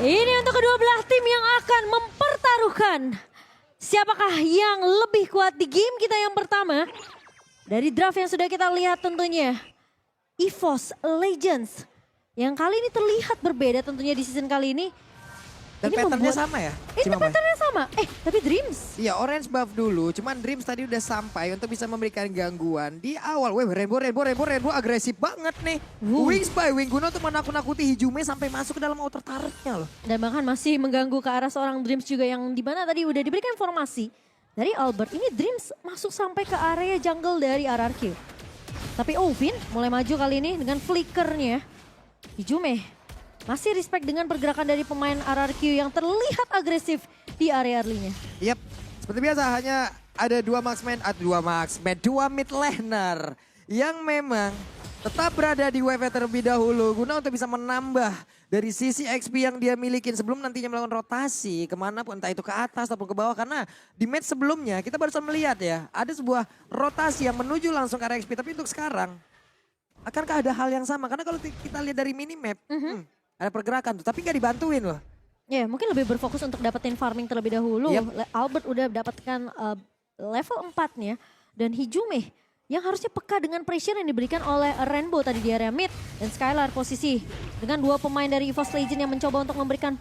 Ini untuk kedua belah tim yang akan mempertaruhkan siapakah yang lebih kuat di game kita yang pertama. Dari draft yang sudah kita lihat tentunya, EVOS Legends yang kali ini terlihat berbeda tentunya di season kali ini. Dan Ini patternnya membuat- sama ya? Itu Cimamai? patternnya sama. Tapi Dreams. Iya, orange buff dulu. Cuman Dreams tadi udah sampai untuk bisa memberikan gangguan di awal. Wih, Rainbow agresif banget nih. Wings by Wing guna untuk menakut-nakuti Hijume sampai masuk ke dalam outer turret-nya loh. Dan bahkan masih mengganggu ke arah seorang Dreams juga yang dimana tadi udah diberikan informasi dari Albert. Ini Dreams masuk sampai ke area jungle dari RRQ. Tapi Ovin mulai maju kali ini dengan flickernya. Hijume masih respect dengan pergerakan dari pemain RRQ yang terlihat agresif di area early-nya. Yap, seperti biasa hanya ada dua mid laner yang memang tetap berada di wave terlebih dahulu guna untuk bisa menambah dari sisi XP yang dia milikin sebelum nantinya melakukan rotasi kemana pun, entah itu ke atas ataupun ke bawah. Karena di match sebelumnya kita barusan melihat ya, ada sebuah rotasi yang menuju langsung ke arah XP. Tapi untuk sekarang, akankah ada hal yang sama? Karena kalau kita lihat dari minimap, ada pergerakan tuh, tapi nggak dibantuin loh. Ya mungkin lebih berfokus untuk dapetin farming terlebih dahulu. Yep. Albert udah dapatkan level 4-nya. Dan Hijume yang harusnya peka dengan pressure yang diberikan oleh Rainbow tadi di area mid. Dan Skylar posisi dengan dua pemain dari EVOS Legend yang mencoba untuk memberikan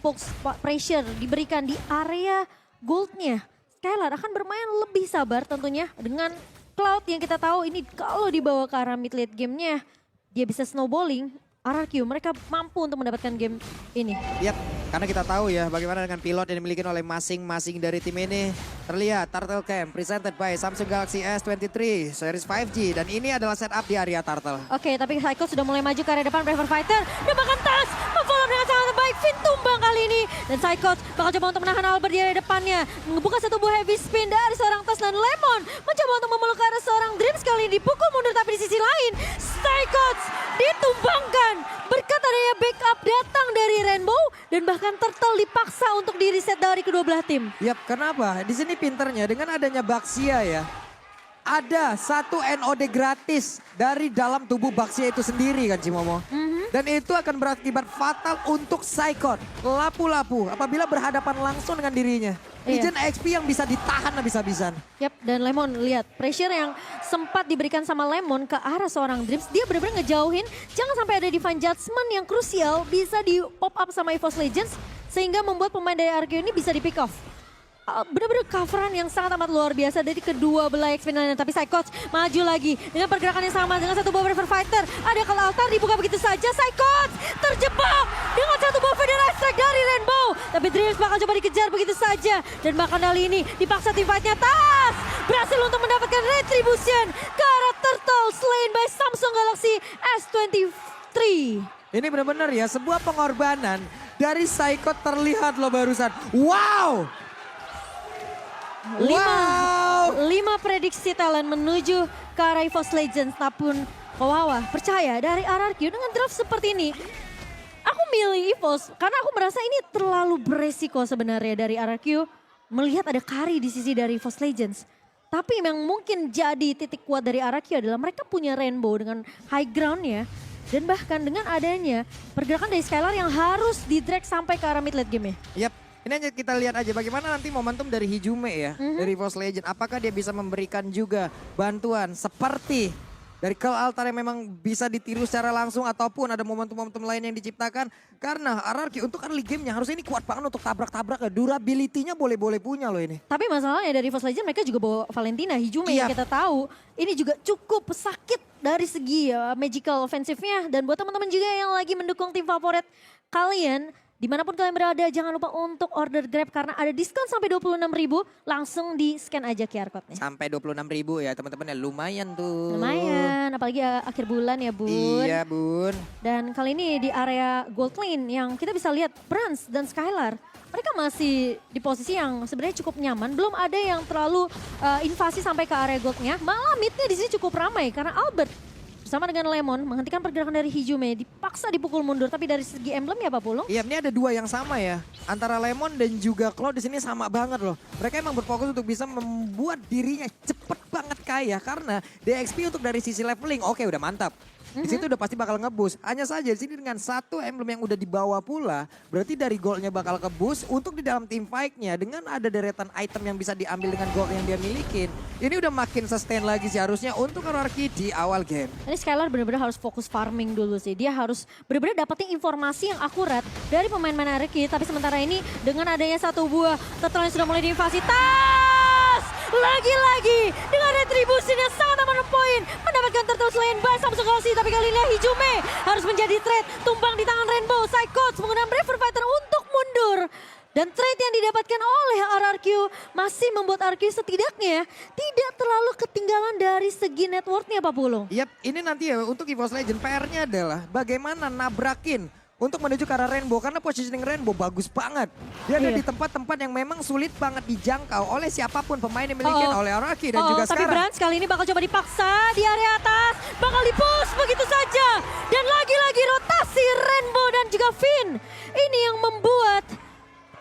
pressure diberikan di area goldnya. Skylar akan bermain lebih sabar tentunya dengan Cloud yang kita tahu ini kalau dibawa ke arah mid late gamenya dia bisa snowballing. RRQ mereka mampu untuk mendapatkan game ini. Yap, karena kita tahu ya bagaimana dengan pilot yang dimiliki oleh masing-masing dari tim ini. Terlihat Turtle Camp presented by Samsung Galaxy S23 series 5G. Dan ini adalah setup di area Turtle. Oke, tapi Psycho sudah mulai maju ke area depan Braver Fighter. Dan bahkan Tas memfollow dengan sangat baik. Finn tumbang kali ini. Dan Psycho bakal coba untuk menahan Albert di area depannya. Membuka satu buah heavy spin dari seorang Tas dan Lemon. Mencoba untuk memeluk ke arah seorang Dreams kali ini. Dipukul mundur tapi di sisi lain Psycho ditumbangkan. Berkat adanya backup datang dari Rainbow. Dan bahkan Turtle dipaksa untuk di reset dari kedua belah tim. Yap, kenapa? Di sini pinternya dengan adanya Baxia ya. Ada satu NOD gratis dari dalam tubuh Baxia itu sendiri kan Cimomo. Dan itu akan berakibat fatal untuk Psychot. Lapu-lapu apabila berhadapan langsung dengan dirinya. Iya. Legend XP yang bisa ditahan habis-habisan. Yap, dan Lemon lihat pressure yang sempat diberikan sama Lemon ke arah seorang Dreams. Dia benar-benar ngejauhin, jangan sampai ada divine judgment yang krusial bisa di pop up sama EVOS Legends. Sehingga membuat pemain dari RQ ini bisa di pick off. Benar-benar coveran yang sangat amat luar biasa dari kedua belah XP. Tapi Psychots maju lagi dengan pergerakan yang sama dengan satu buah Braver Fighter. Ada kalau altar dibuka begitu saja. Psychots terjebak dengan satu buah Federal Strike dari Rainbow. Tapi Dreams bakal coba dikejar begitu saja. Dan bahkan kali ini dipaksa tim fight-nya Tas berhasil untuk mendapatkan retribution ke arah Turtle slain by Samsung Galaxy S23. Ini benar-benar ya sebuah pengorbanan dari Psychot terlihat loh barusan. Wow! Lima prediksi talent menuju ke arah EVOS Legends. Namun Kowawa percaya dari RRQ dengan draft seperti ini. Aku milih EVOS karena aku merasa ini terlalu beresiko sebenarnya dari RRQ. Melihat ada carry di sisi dari EVOS Legends. Tapi yang mungkin jadi titik kuat dari RRQ adalah mereka punya Rainbow dengan high groundnya. Dan bahkan dengan adanya pergerakan dari Skylar yang harus di-drag sampai ke arah mid late game-nya. Yap. Ini hanya kita lihat aja bagaimana nanti momentum dari Hijume ya, dari EVOS Legend. Apakah dia bisa memberikan juga bantuan seperti dari Call Altar yang memang bisa ditiru secara langsung ataupun ada momentum-momentum lain yang diciptakan. Karena RRQ untuk early game-nya harusnya ini kuat banget untuk tabrak-tabrak ya. Durability-nya boleh-boleh punya loh ini. Tapi masalahnya dari EVOS Legend mereka juga bawa Valentina, Hijume yang kita tahu. Ini juga cukup sakit dari segi magical offensive-nya. Dan buat teman-teman juga yang lagi mendukung tim favorit kalian, dimanapun kalian berada, jangan lupa untuk order Grab karena ada diskon sampai 26.000. Langsung di scan aja QR code-nya. Sampai 26.000 ya teman-teman ya, lumayan tuh. Lumayan, apalagi akhir bulan ya Bun. Iya Bun. Dan kali ini di area gold lane yang kita bisa lihat Brans dan Skylar. Mereka masih di posisi yang sebenarnya cukup nyaman. Belum ada yang terlalu invasi sampai ke area goldnya. Malah midnya di sini cukup ramai karena Albert bersama dengan Lemon menghentikan pergerakan dari Hijume, dipaksa dipukul mundur. Tapi dari segi emblem ya Pak Pulung? Iya, ini ada dua yang sama ya. Antara Lemon dan juga Cloud di sini sama banget loh. Mereka emang berfokus untuk bisa membuat dirinya cepet banget kaya. Karena DXP untuk dari sisi leveling, oke udah mantap. Di situ udah pasti bakal ngebus. Hanya saja di sini dengan satu emblem yang udah dibawa pula, berarti dari goldnya bakal kebus untuk di dalam team fight-nya dengan ada deretan item yang bisa diambil dengan gold yang dia milikin. Ini udah makin sustain lagi sih harusnya untuk RRQ di awal game. Ini Skylar benar-benar harus fokus farming dulu sih. Dia harus benar-benar dapetin informasi yang akurat dari pemain-pemain RRQ. Tapi sementara ini dengan adanya satu buah turtle yang sudah mulai diinvasi. Lagi-lagi dengan retribusi yang sangat aman poin. Mendapatkan turtle selain by Samsung Galaxy. Tapi kali ini Hijume harus menjadi trade. Tumbang di tangan Rainbow. Psychots menggunakan Braver Fighter untuk mundur. Dan trade yang didapatkan oleh RRQ masih membuat RRQ setidaknya tidak terlalu ketinggalan dari segi networknya Pak Pulung. Yap, ini nanti ya untuk EVOS Legend PR-nya adalah bagaimana nabrakin untuk menuju ke arah Rainbow. Karena positioning Rainbow bagus banget. Dia ada di tempat-tempat yang memang sulit banget dijangkau oleh siapapun pemain yang dimiliki oleh RRQ dan juga tapi sekarang. Brands kali ini bakal coba dipaksa di area atas. Bakal di-push begitu saja. Dan lagi-lagi rotasi Rainbow dan juga Finn. Ini yang membuat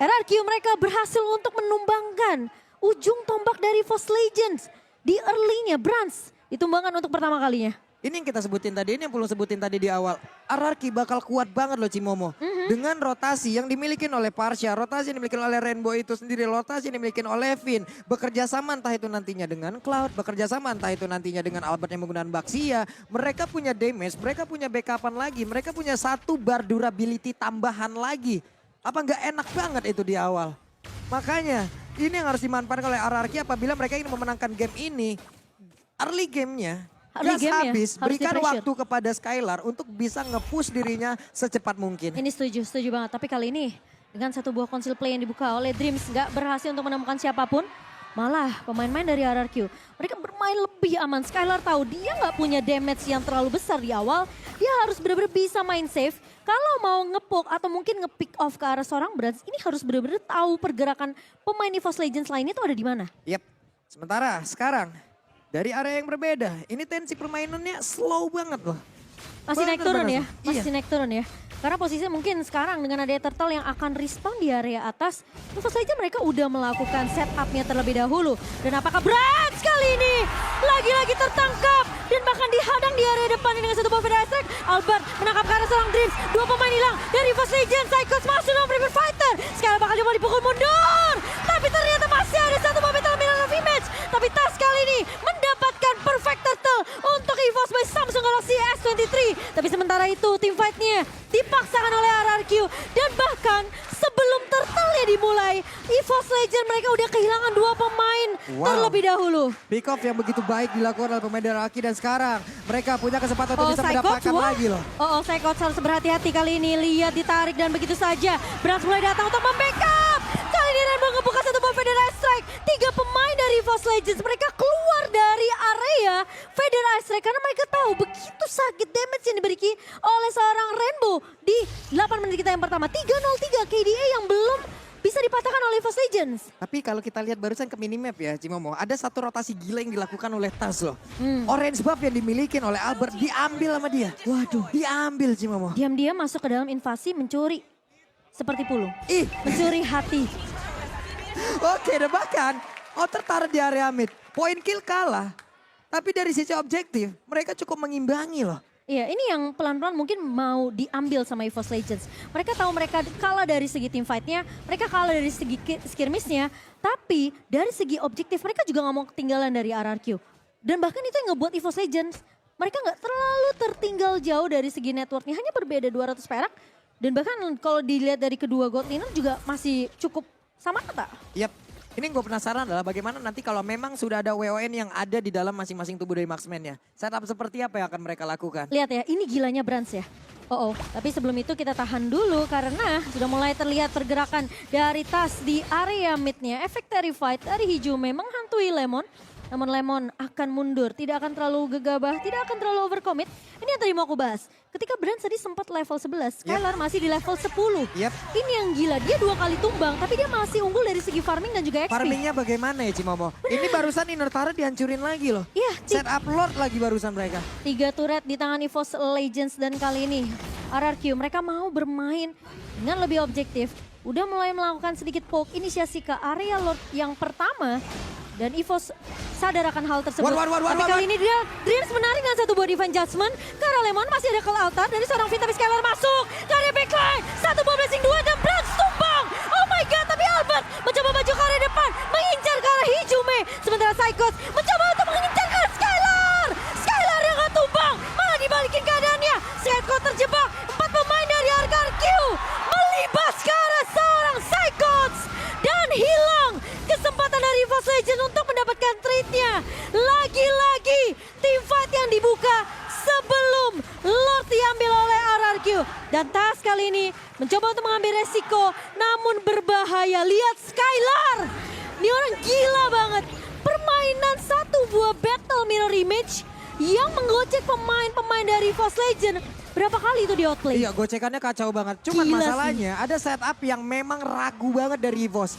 RRQ mereka berhasil untuk menumbangkan ujung tombak dari EVOS Legends. Di early-nya Brands ditumbangkan untuk pertama kalinya. Ini yang kita sebutin tadi, ini yang perlu sebutin tadi di awal. RRQ bakal kuat banget loh Cimomo. Dengan rotasi yang dimiliki oleh Parsha, rotasi yang dimiliki oleh Rainbow itu sendiri, rotasi yang dimiliki oleh Finn. Bekerja sama entah itu nantinya dengan Cloud, bekerja sama entah itu nantinya dengan Albert yang menggunakan Baxia. Mereka punya damage, mereka punya backupan lagi, mereka punya satu bar durability tambahan lagi. Apa nggak enak banget itu di awal. Makanya ini yang harus dimanfaatkan oleh RRQ apabila mereka ingin memenangkan game ini. Early gamenya. Gas habis, berikan waktu kepada Skylar untuk bisa nge-push dirinya secepat mungkin. Ini setuju banget. Tapi kali ini dengan satu buah konsil play yang dibuka oleh Dreams nggak berhasil untuk menemukan siapapun. Malah pemain-pemain dari RRQ, mereka bermain lebih aman. Skylar tahu dia nggak punya damage yang terlalu besar di awal. Dia harus benar-benar bisa main safe. Kalau mau nge-poke atau mungkin nge-pick off ke arah seorang Brands, ini harus benar-benar tahu pergerakan pemain EVOS Legends lainnya itu ada di mana. Yap, sementara sekarang dari area yang berbeda, ini tensi permainannya slow banget loh. Masih naik turun ya, Iya. masih naik turun ya. Karena posisinya mungkin sekarang dengan adanya turtle yang akan respawn di area atas, tentu saja mereka udah melakukan setupnya terlebih dahulu. Dan apakah Brands kali ini lagi-lagi tertangkap dan bahkan dihadang di area depan dengan satu buah Federal Strike. Albert menangkap ke arah seorang Dreams, dua pemain hilang dari EVOS Legends. Psychos masuk dalam Braver Fighter. Sekarang bakal coba dipukul mundur. Tapi ternyata masih ada satu buah Metal Mirror of Image. Tapi Tas kali ini mendapatkan perfect turtle untuk EVOS by Samsung Galaxy S23. Tapi sementara itu tim fight-nya dipaksakan oleh RRQ. Dan bahkan sebelum turtle-nya dimulai, EVOS Legends mereka udah kehilangan dua pemain terlebih dahulu. Pick off yang begitu baik dilakukan oleh pemain dari RRQ dan sekarang mereka punya kesempatan untuk bisa mendapatkan lagi loh. Psychots harus berhati-hati kali ini. Lihat ditarik dan begitu saja. Brands mulai datang untuk membackup. Kali ini Rainbow ngebuka satu buah Federal Strike. Tiga pemain dari EVOS Legends mereka keluar dari area Federal Strike karena mereka tahu begitu sakit damage yang diberikan oleh seorang Rainbow di 8 menit kita yang pertama. 3-0-3 KDA yang belum bisa dipatahkan oleh EVOS Legends. Tapi kalau kita lihat barusan ke minimap ya Cimomo, ada satu rotasi gila yang dilakukan oleh Tas loh. Orange buff yang dimiliki oleh Albert diambil sama dia. Waduh, diambil Cimomo. Diam-diam masuk ke dalam invasi mencuri. Seperti Pulung. Ih, mencuri hati. Oke, dan bahkan tertarik di area mid. Poin kill kalah. Tapi dari sisi objektif, mereka cukup mengimbangi loh. Iya, ini yang pelan-pelan mungkin mau diambil sama EVOS Legends. Mereka tahu mereka kalah dari segi team fight-nya, mereka kalah dari segi skirmish-nya, tapi dari segi objektif mereka juga nggak mau ketinggalan dari RRQ. Dan bahkan itu yang ngebuat EVOS Legends, mereka nggak terlalu tertinggal jauh dari segi networknya, hanya berbeda 200 perak. Dan bahkan kalau dilihat dari kedua gold laner juga masih cukup sama rata. Yap. Ini yang gue penasaran adalah bagaimana nanti kalau memang sudah ada WON yang ada di dalam masing-masing tubuh dari marksman-nya. Setup seperti apa yang akan mereka lakukan? Lihat ya, ini gilanya Brands ya. Tapi sebelum itu kita tahan dulu karena sudah mulai terlihat pergerakan dari Tas di area mid-nya. Efek Terrified dari Hijume menghantui Lemon. Namun Lemon akan mundur, tidak akan terlalu gegabah, tidak akan terlalu overcommit. Ini yang tadi mau aku bahas. Ketika Brands tadi sempat level 11, Skylar masih di level 10. Ini yang gila, dia 2 kali tumbang tapi dia masih unggul dari segi farming dan juga XP. Farmingnya bagaimana ya Cimomo? Ini barusan Inner Turret dihancurin lagi loh. Iya. Setup Lord lagi barusan mereka. 3 turret di tangan EVOS Legends dan kali ini RRQ mereka mau bermain dengan lebih objektif. Udah mulai melakukan sedikit poke inisiasi ke area Lord yang pertama. Dan EVOS sadar akan hal tersebut. Tapi kali ini dia Dreams menarik dengan satu buah Divine Judgment. Karena Lemon masih ada Call Altar dari seorang Finn, tapi Skylar masuk. Ke area backline, satu buah Blessing 2 dan Brans tumbang. Oh my god, tapi Albert mencoba maju ke area depan, mengincar ke arah Hijume. Sementara Psychos mencoba untuk mengincar ke arah Skylar. Skylar yang gak tumbang, malah dibalikin keadaannya. Skyco terjebak, 4 pemain dari RRQ melibas ke arah seorang Psychos. Dan hilang kesempatan dari EVOS Legend untuk mendapatkan treatnya. Lagi-lagi teamfight yang dibuka sebelum Lord diambil oleh RRQ. Dan Tas kali ini mencoba untuk mengambil resiko namun berbahaya. Lihat Skylar, ini orang gila banget. Permainan satu buah Battle Mirror Image yang menggocek pemain-pemain dari EVOS Legend. Berapa kali itu di outplay? Iya, gocekannya kacau banget. Cuman Gila masalahnya ada setup yang memang ragu banget dari EVOS.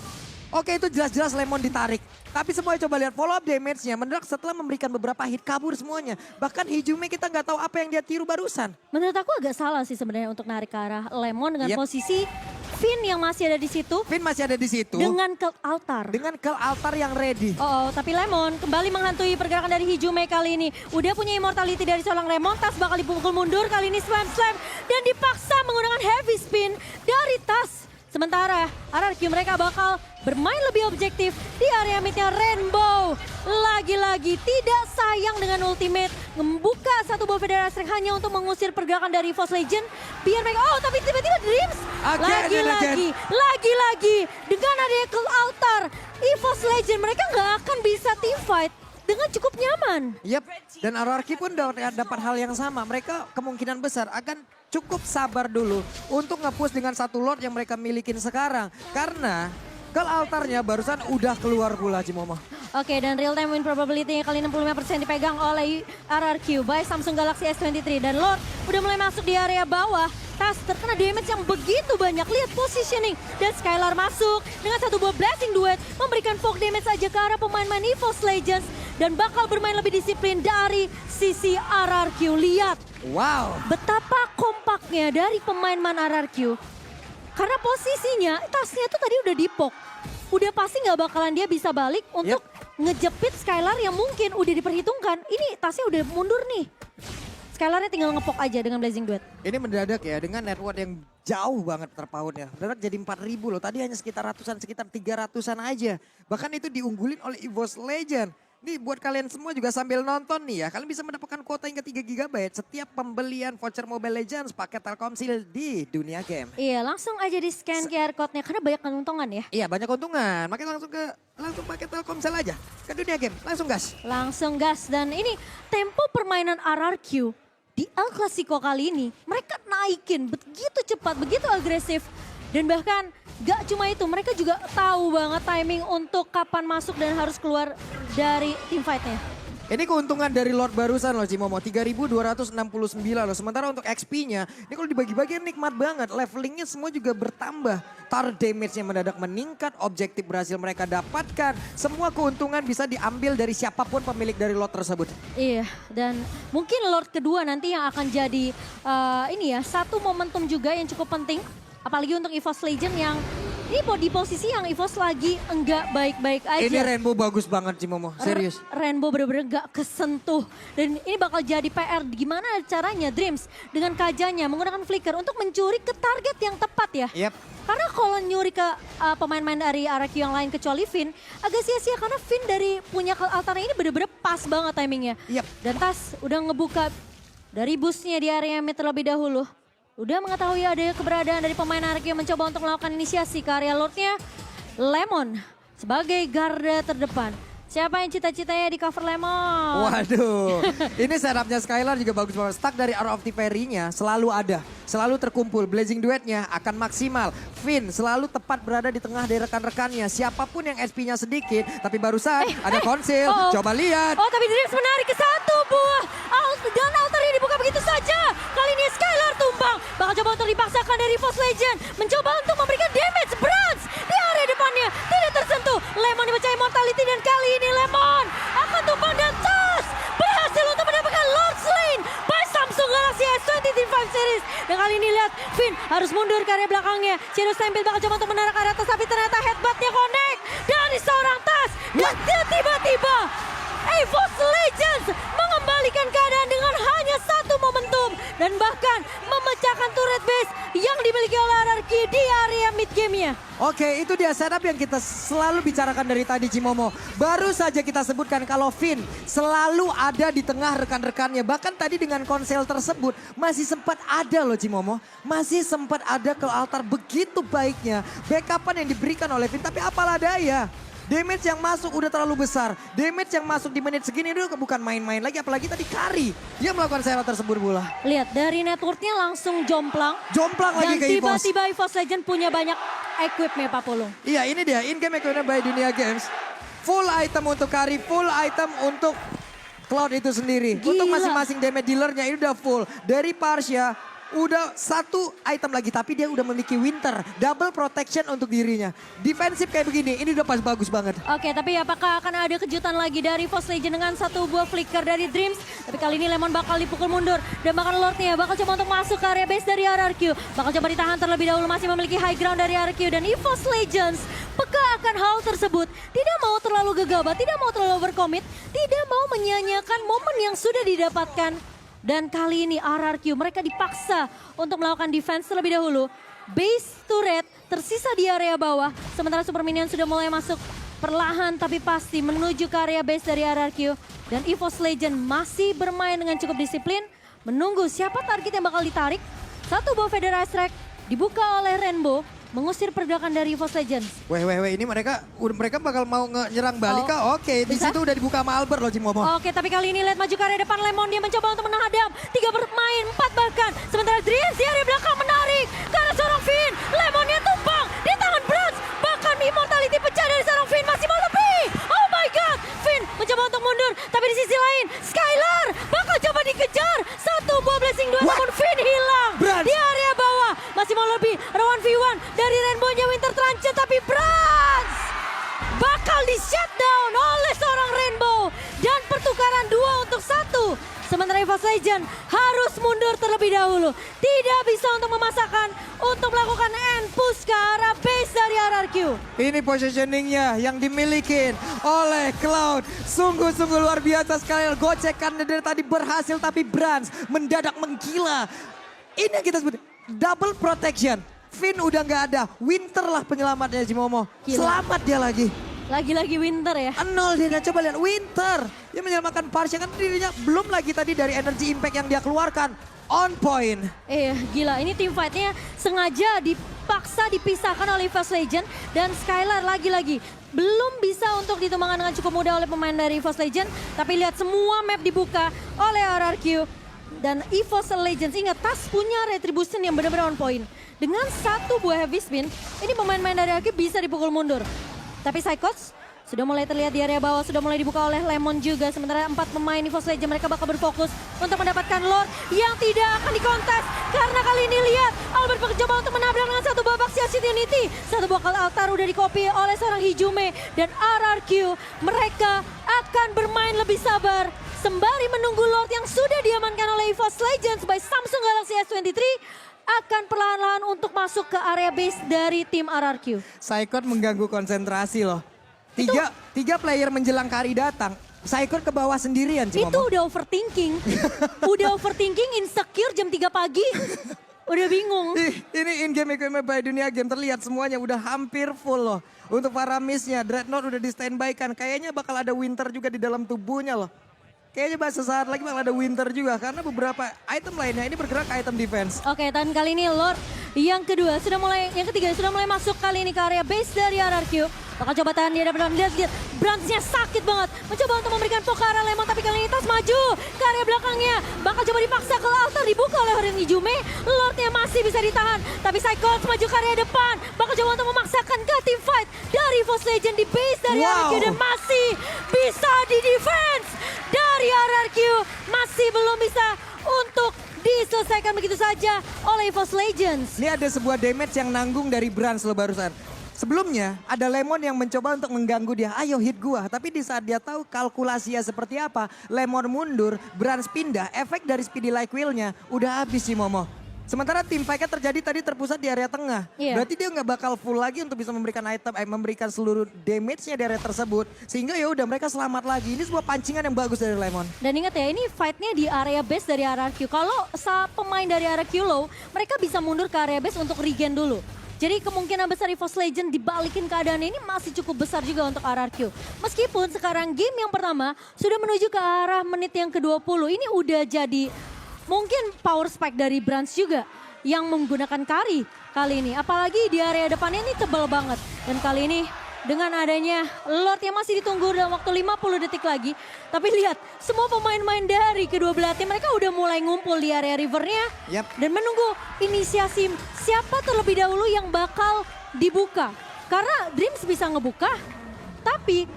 Oke, itu jelas-jelas Lemon ditarik. Tapi semua coba lihat follow up damage-nya. Mendadak setelah memberikan beberapa hit kabur semuanya. Bahkan Hijume kita nggak tahu apa yang dia tiru barusan. Menurut aku agak salah sih sebenarnya untuk narik ke arah Lemon dengan posisi Finn yang masih ada di situ. Finn masih ada di situ. Dengan Cult Altar. Dengan Cult Altar yang ready. Tapi Lemon kembali menghantui pergerakan dari Hijume kali ini. Udah punya immortality dari seorang Lemon, Tas bakal dipukul mundur kali ini slam dan dipaksa menggunakan heavy spin dari Tas. Sementara RRQ mereka bakal bermain lebih objektif di area midnya Rainbow. Lagi-lagi tidak sayang dengan ultimate. Membuka satu buah federasi rank hanya untuk mengusir pergerakan dari EVOS Legend. Biar mereka, tapi tiba-tiba Dreams. Lagi-lagi dengan adanya Cult Altar. EVOS Legend mereka nggak akan bisa teamfight dengan cukup nyaman. Yep, dan RRQ pun dapat hal yang sama. Mereka kemungkinan besar akan cukup sabar dulu untuk nge-push dengan satu Lord yang mereka milikin sekarang. Karena Cult Altarnya barusan udah keluar pula Cimomo. Oke, dan real time win probability-nya kali 65% dipegang oleh RRQ by Samsung Galaxy S23. Dan Lord udah mulai masuk di area bawah. Tas terkena damage yang begitu banyak. Lihat positioning. Dan Skylar masuk dengan satu buah Blessing Duet. Memberikan poke damage saja ke arah pemain-pemain EVOS Legends. Dan bakal bermain lebih disiplin dari sisi RRQ. Lihat. Wow. Betapa kompaknya dari pemain-pemain RRQ. Karena posisinya tasnya tuh tadi udah dipok. Udah pasti nggak bakalan dia bisa balik untuk ngejepit Skylar yang mungkin udah diperhitungkan. Ini tasnya udah mundur nih. Skylarnya tinggal ngepok aja dengan Blazing Duet. Ini mendadak ya dengan network yang jauh banget terpautnya. Mendadak jadi 4.000 loh. Tadi hanya sekitar ratusan, sekitar 300-an aja. Bahkan itu diunggulin oleh EVOS Legend. Nih buat kalian semua juga sambil nonton nih ya. Kalian bisa mendapatkan kuota hingga 3 GB setiap pembelian voucher Mobile Legends pakai Telkomsel di dunia game. Iya, langsung aja di scan QR code-nya karena banyak keuntungan ya. Iya, banyak keuntungan. Makanya langsung pakai Telkomsel aja ke dunia game. Langsung gas. Langsung gas, dan ini tempo permainan RRQ di El Clasico kali ini mereka naikin begitu cepat, begitu agresif. Dan bahkan gak cuma itu, mereka juga tahu banget timing untuk kapan masuk dan harus keluar dari team fight-nya. Ini keuntungan dari Lord barusan loh Cimomo, 3.269 loh. Sementara untuk XP-nya, ini kalau dibagi-bagi nikmat banget. Levelingnya semua juga bertambah. Tar damage-nya mendadak meningkat, objektif berhasil mereka dapatkan. Semua keuntungan bisa diambil dari siapapun pemilik dari Lord tersebut. Iya, dan mungkin Lord kedua nanti yang akan jadi satu momentum juga yang cukup penting. Apalagi untuk EVOS Legend yang ini di posisi yang EVOS lagi enggak baik-baik aja. Ini Rainbow bagus banget Cimomo, serius. Rainbow bener-bener gak kesentuh. Dan ini bakal jadi PR gimana caranya Dreams dengan kajanya menggunakan flicker untuk mencuri ke target yang tepat ya. Yep. Karena kalau nyuri ke pemain-pemain dari RRQ yang lain kecuali Finn, agak sia-sia karena Finn dari punya altar ini bener-bener pas banget timingnya. Yep. Dan Tas udah ngebuka dari boostnya di area mid terlebih dahulu. Udah mengetahui ada keberadaan dari pemain RRQ yang mencoba untuk melakukan inisiasi ke area Lordnya. Lemon sebagai garda terdepan. Siapa yang cita-citanya di cover Lemon? Waduh, ini setupnya Skylar juga bagus banget. Stack dari Hour of the Fairy-nya selalu ada, selalu terkumpul. Blazing Duet-nya akan maksimal. Finn selalu tepat berada di tengah dari rekan-rekannya. Siapapun yang SP-nya sedikit, tapi barusan ada konsil. Coba lihat. Oh, tapi Dreams menarik ke satu buah. Dan altarnya dibuka begitu saja. Kali ini Skylar tumbang. Bakal coba untuk dipaksakan dari EVOS Legend. Mencoba untuk memberikan damage. Brans di area depannya tidak tersentuh. Lemon dipercaya mortality dan kali ini Lemon akan tumbang dan Tas berhasil untuk mendapatkan Lord Slain by Samsung Galaxy S23 5 Series. Dan kali ini lihat Finn harus mundur ke area belakangnya. Shadow Stampede bakal coba untuk menarik area Tas tapi ternyata headbutt-nya connect dari seorang Tas. Dan tiba-tiba EVOS Legends mengembalikan keadaan dengan hanya satu momentum. Dan bahkan memecahkan turret base yang dimiliki oleh RRQ di area mid game-nya. Oke, itu dia setup yang kita selalu bicarakan dari tadi Cimomo. Baru saja kita sebutkan kalau Finn selalu ada di tengah rekan-rekannya. Bahkan tadi dengan konsel tersebut masih sempat ada loh Cimomo. Masih sempat ada ke altar, begitu baiknya backupan yang diberikan oleh Finn. Tapi apalah daya. Damage yang masuk udah terlalu besar. Damage yang masuk di menit segini dulu bukan main-main lagi. Apalagi tadi Kari. Dia melakukan serot tersebut pula. Lihat dari networknya langsung jomplang. Jomplang lagi ke EVOS. Dan tiba-tiba EVOS Legend punya banyak equipment Pak Pulung. Iya ini dia in-game equipment by Dunia Games. Full item untuk Kari, full item untuk Cloud itu sendiri. Gila. Untuk masing-masing damage dealernya ini udah full. Dari Parsha udah satu item lagi tapi dia udah memiliki Winter. Double protection untuk dirinya. Defensif kayak begini ini udah pas bagus banget. Oke, tapi apakah akan ada kejutan lagi dari EVOS Legend dengan satu buah flicker dari Dreams? Tapi kali ini Lemon bakal dipukul mundur. Dan bahkan Lordnya bakal coba untuk masuk ke area base dari RRQ. Bakal coba ditahan terlebih dahulu, masih memiliki high ground dari RRQ. Dan EVOS Legends peka akan hal tersebut. Tidak mau terlalu gegabah, tidak mau terlalu overcommit. Tidak mau menyia-nyiakan momen yang sudah didapatkan. Dan kali ini RRQ mereka dipaksa untuk melakukan defense terlebih dahulu. Base turret tersisa di area bawah. Sementara Super Minion sudah mulai masuk perlahan tapi pasti menuju ke area base dari RRQ. Dan EVOS Legend masih bermain dengan cukup disiplin. Menunggu siapa target yang bakal ditarik. Satu buah Feather Strike dibuka oleh Rainbow. Mengusir pergerakan dari EVOS Legends. Weh, ini mereka bakal mau nyerang balik kah? Oke, di situ udah dibuka sama Albert loh Cimomo. Oke, tapi kali ini lihat maju ke area depan Lemon. Dia mencoba untuk menghadap. 3 bermain, 4 bahkan. Sementara Dreams di area belakang menarik. Karena seorang Finn. Lemonnya tumpang di tangan Brans. Bahkan Immortality pecah dari seorang Finn. Masih mau lebih. Oh my God. Finn mencoba untuk mundur. Tapi di sisi lain, Skylar bakal coba dikejar. Satu buah Blessing 2 namun Finn hilang. Brans. Di area bawah. Masih mau lebih. Rawan V1 dari Rainbow-nya Winter Truncheon. Tapi Brans bakal di shutdown oleh seorang Rainbow. Dan pertukaran 2 untuk 1. Sementara EVOS Legend harus mundur terlebih dahulu. Tidak bisa untuk memasakkan untuk melakukan end push ke arah base dari RRQ. Ini positioningnya yang dimiliki oleh Cloud. Sungguh-sungguh luar biasa sekali. Gocekan dari tadi berhasil tapi Brans mendadak menggila. Ini yang kita sebut double protection. Finn udah nggak ada. Winter lah penyelamatnya Cimomo. Gila. Selamat dia lagi. Lagi-lagi Winter ya. Nol dia, coba lihat Winter. Dia menyelamatkan Parsha kan dirinya belum lagi tadi dari energy impact yang dia keluarkan. On point. Gila ini team fight-nya sengaja dipaksa dipisahkan oleh EVOS Legend. Dan Skylar lagi-lagi belum bisa untuk ditumbangkan dengan cukup mudah oleh pemain dari EVOS Legend. Tapi lihat semua map dibuka oleh RRQ. Dan EVOS Legends, ingat Tas punya retribution yang benar-benar on point. Dengan satu buah heavy spin, ini pemain-pemain dari RRQ bisa dipukul mundur. Tapi Psychots sudah mulai terlihat di area bawah, sudah mulai dibuka oleh Lemon juga. Sementara 4 pemain EVOS Legends mereka bakal berfokus untuk mendapatkan Lord yang tidak akan dikontes. Karena kali ini lihat Albert mencoba untuk menabrak dengan satu buah Baxian Unity. Satu buah altar udah dikopi oleh seorang Hijume. Dan RRQ mereka akan bermain lebih sabar. Sembari menunggu Lord yang sudah diamankan oleh EVOS Legends by Samsung Galaxy S23. Akan perlahan-lahan untuk masuk ke area base dari tim RRQ. Psychot mengganggu konsentrasi loh. Tiga player menjelang Kari datang. Psychot ke bawah sendirian Cimomo. Itu udah overthinking. Udah overthinking, insecure jam 3 pagi. Udah bingung. Ini in-game equipment by Dunia Game terlihat semuanya udah hampir full loh. Untuk para miss-nya, Dreadnought udah di standby kan. Kayaknya bakal ada Winter juga di dalam tubuhnya loh. Kayaknya sesaat lagi bakal ada Winter juga karena beberapa item lainnya ini bergerak ke item defense. Oke, dan kali ini Lord yang ketiga sudah mulai masuk kali ini ke area base dari RRQ. Bakal coba tahan dia dan lihat Brandsnya sakit banget. Mencoba untuk memberikan poke ke arah Lemon tapi kali ini Tas maju ke area belakangnya. Bakal coba dipaksa ke altar dibuka oleh Horin Ijume. Lordnya masih bisa ditahan. Tapi Psychots maju ke area depan. Bakal coba untuk memaksakan ke team fight dari EVOS Legend di base dari RRQ. Dan masih bisa di defense dari RRQ. Masih belum bisa untuk diselesaikan begitu saja oleh EVOS Legends. Ini ada sebuah damage yang nanggung dari Brands lo barusan. Sebelumnya ada Lemon yang mencoba untuk mengganggu dia, ayo hit gua. Tapi di saat dia tahu kalkulasinya seperti apa, Lemon mundur, Brands pindah, efek dari Speedy Like Will-nya udah habis sih Momo. Sementara tim fight-nya terjadi tadi terpusat di area tengah. Iya. Berarti dia nggak bakal full lagi untuk bisa memberikan item, memberikan seluruh damage-nya di area tersebut. Sehingga ya udah mereka selamat lagi. Ini sebuah pancingan yang bagus dari Lemon. Dan ingat ya, ini fight-nya di area base dari RRQ. Kalau pemain dari RRQ low, mereka bisa mundur ke area base untuk regen dulu. Jadi kemungkinan besar EVOS Legend dibalikin keadaan ini masih cukup besar juga untuk RRQ. Meskipun sekarang game yang pertama sudah menuju ke arah menit yang ke-20. Ini udah jadi mungkin power spike dari Brans juga yang menggunakan Kari kali ini. Apalagi di area depannya ini tebal banget. Dan kali ini dengan adanya Lord yang masih ditunggu dalam waktu 50 detik lagi. Tapi lihat, semua pemain-pemain dari kedua belah tim mereka udah mulai ngumpul di area rivernya. Yap. Dan menunggu inisiasi siapa terlebih dahulu yang bakal dibuka. Karena Dreams bisa ngebuka, tapi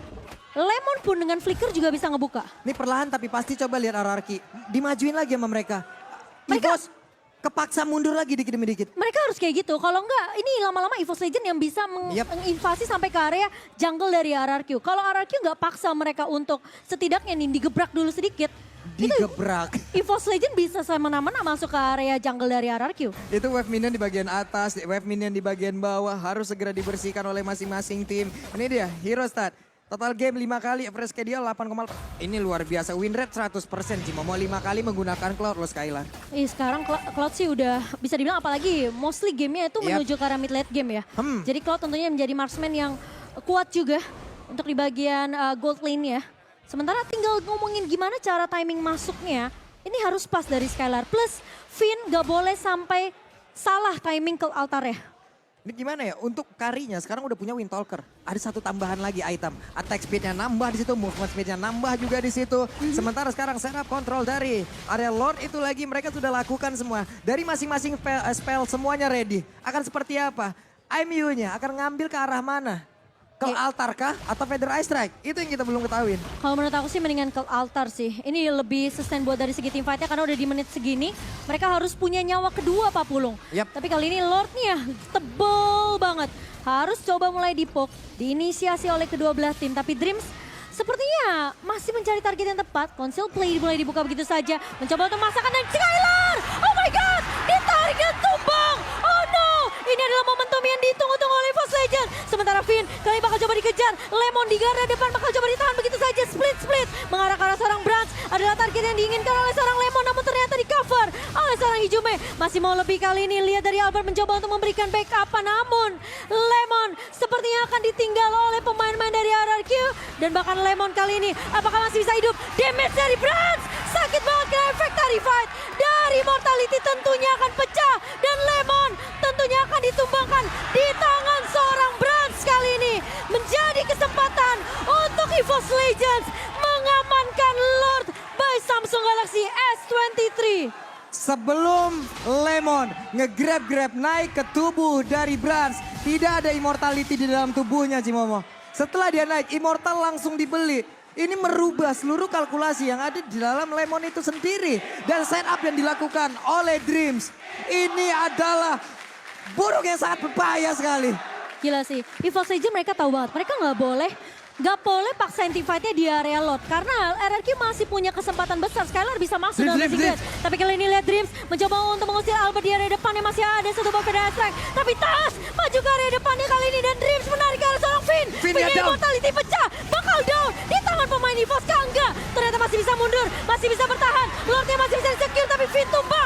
Lemon pun dengan flicker juga bisa ngebuka. Ini perlahan tapi pasti coba lihat RRQ. Dimajuin lagi sama mereka. EVOS kepaksa mundur lagi dikit demi dikit. Mereka harus kayak gitu. Kalau enggak, ini lama-lama EVOS Legend yang bisa menginvasi sampai ke area jungle dari RRQ. Kalau RRQ nggak paksa mereka untuk setidaknya nih digebrak dulu sedikit. Digebrak. EVOS Legend bisa semena-mena masuk ke area jungle dari RRQ. Itu wave minion di bagian atas, wave minion di bagian bawah harus segera dibersihkan oleh masing-masing tim. Ini dia, Hero Stat. Total game 5 kali, average KDL 8, ini luar biasa. Win rate 100%, Cimomo 5 kali menggunakan Cloud loh Skylar. Sekarang Cloud sih udah bisa dibilang, apalagi mostly gamenya itu menuju ke arah mid late game ya. Jadi Cloud tentunya menjadi marksman yang kuat juga untuk di bagian gold lane ya. Sementara tinggal ngomongin gimana cara timing masuknya, ini harus pas dari Skylar. Plus Finn gak boleh sampai salah timing ke altar ya. Ini gimana ya, untuk Karinya sekarang udah punya Windtalker. Ada satu tambahan lagi item. Attack speednya nambah di situ, movement speednya nambah juga di situ. Sementara sekarang setup control dari area Lord itu lagi mereka sudah lakukan semua. Dari masing-masing spell semuanya ready. Akan seperti apa? IMU-nya akan ngambil ke arah mana? Ke altar kah atau Feather Eye Strike? Itu yang kita belum ketahuin. Kalau menurut aku sih mendingan ke altar sih. Ini lebih sustain buat dari segi team fight-nya karena udah di menit segini. Mereka harus punya nyawa kedua Pak Pulung. Tapi kali ini Lord-nya tebel banget. Harus coba mulai dipok, diinisiasi oleh kedua belah tim. Tapi Dreams sepertinya masih mencari target yang tepat. Conceal play mulai dibuka begitu saja. Mencoba untuk memasakkan dan Skylar! Oh my god! Ditarik dan tumbang! Oh no! Ini adalah momentum yang ditunggu-tunggu oleh EVOS Legend. Sementara Finn kali bakal coba dikejar. Lemon di garda depan bakal coba ditahan begitu saja. Split mengarah ke arah seorang Brans. Adalah target yang diinginkan oleh seorang Lemon. Namun ternyata di cover oleh seorang Hijume. Masih mau lebih kali ini. Lihat dari Albert mencoba untuk memberikan backup. Namun Lemon sepertinya akan ditinggal oleh pemain-pemain dari RRQ. Dan bahkan Lemon kali ini apakah masih bisa hidup? Damage dari Brans. Sakit banget kena efek Fight dari Mortality tentunya akan pecah. Dan Lemon tentunya akan ditumbangkan di tangan seorang Brans kali ini. Menjadi kesempatan untuk EVOS Legends mengamankan Lord by Samsung Galaxy S23. Sebelum Lemon nge-grab naik ke tubuh dari Brans, tidak ada immortality di dalam tubuhnya Cimomo. Setelah dia naik, immortal langsung dibeli. Ini merubah seluruh kalkulasi yang ada di dalam Lemon itu sendiri. Dan setup yang dilakukan oleh Dreams. Ini adalah burung yang sangat berbahaya sekali. Gila sih, EVOS Legends mereka tahu banget. Mereka nggak boleh paksain team fight-nya di area Lord. Karena RRQ masih punya kesempatan besar. Skylar bisa masuk dalam Dreams. Tapi kali ini lihat Dreams mencoba untuk mengusir Albert di area depannya. Masih ada satu buff Feather Eye Strike. Tapi Tas maju ke area depannya kali ini. Dan Dreams menarik ke arah seorang Finn. Finn-nya immortality pecah. Bakal down di tangan pemain EVOS. Enggak. Ternyata masih bisa mundur. Masih bisa bertahan. Lordnya masih bisa di-secure. Tapi Finn tumbang.